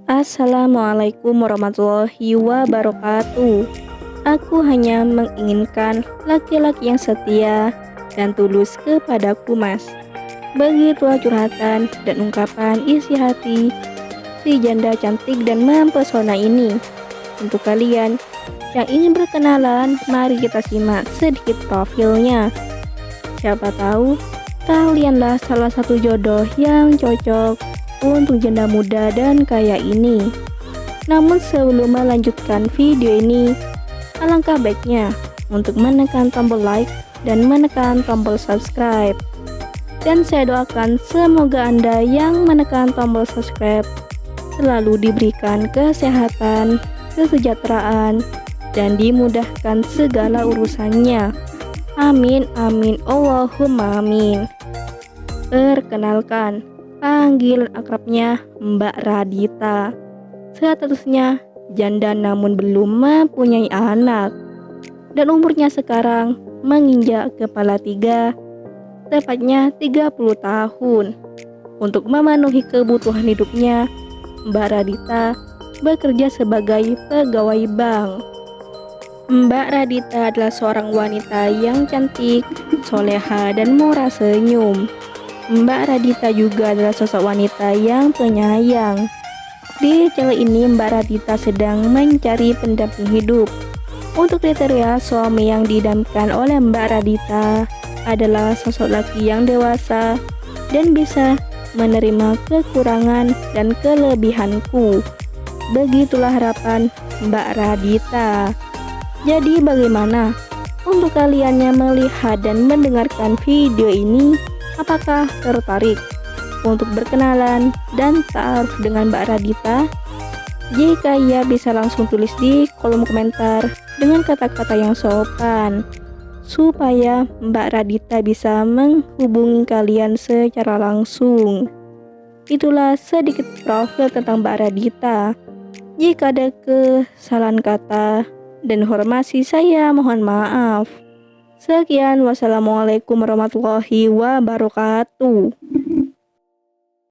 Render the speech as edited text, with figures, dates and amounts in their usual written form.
Assalamualaikum warahmatullahi wabarakatuh. Aku hanya menginginkan laki-laki yang setia dan tulus kepadaku, Mas. Begitulah curhatan dan ungkapan isi hati si janda cantik dan mempesona ini. Untuk kalian yang ingin berkenalan, mari kita simak sedikit profilnya. Siapa tahu kalianlah salah satu jodoh yang cocok untuk janda muda dan kaya ini. Namun sebelum melanjutkan video ini, alangkah baiknya untuk menekan tombol like dan menekan tombol subscribe. Dan saya doakan semoga Anda yang menekan tombol subscribe selalu diberikan kesehatan, kesejahteraan, dan dimudahkan segala urusannya. Amin amin Allahumma amin. Perkenalkan, panggilan akrabnya Mbak Radita. Statusnya janda namun belum mempunyai anak. Dan umurnya sekarang menginjak kepala 3, tepatnya 30 tahun. Untuk memenuhi kebutuhan hidupnya, Mbak Radita bekerja sebagai pegawai bank. Mbak Radita adalah seorang wanita yang cantik, soleha, dan murah senyum. Mbak Radita juga adalah sosok wanita yang penyayang. Di channel ini Mbak Radita sedang mencari pendamping hidup. Untuk kriteria suami yang didampingkan oleh Mbak Radita adalah sosok laki yang dewasa dan bisa menerima kekurangan dan kelebihanku. Begitulah harapan Mbak Radita. Jadi bagaimana untuk kalian yang melihat dan mendengarkan video ini? Apakah tertarik untuk berkenalan dan ta'aruf dengan Mbak Radita? Jika iya, bisa langsung tulis di kolom komentar dengan kata-kata yang sopan supaya Mbak Radita bisa menghubungi kalian secara langsung. Itulah sedikit profil tentang Mbak Radita. Jika ada kesalahan kata dan informasi, saya mohon maaf. Sekian, wassalamualaikum warahmatullahi wabarakatuh.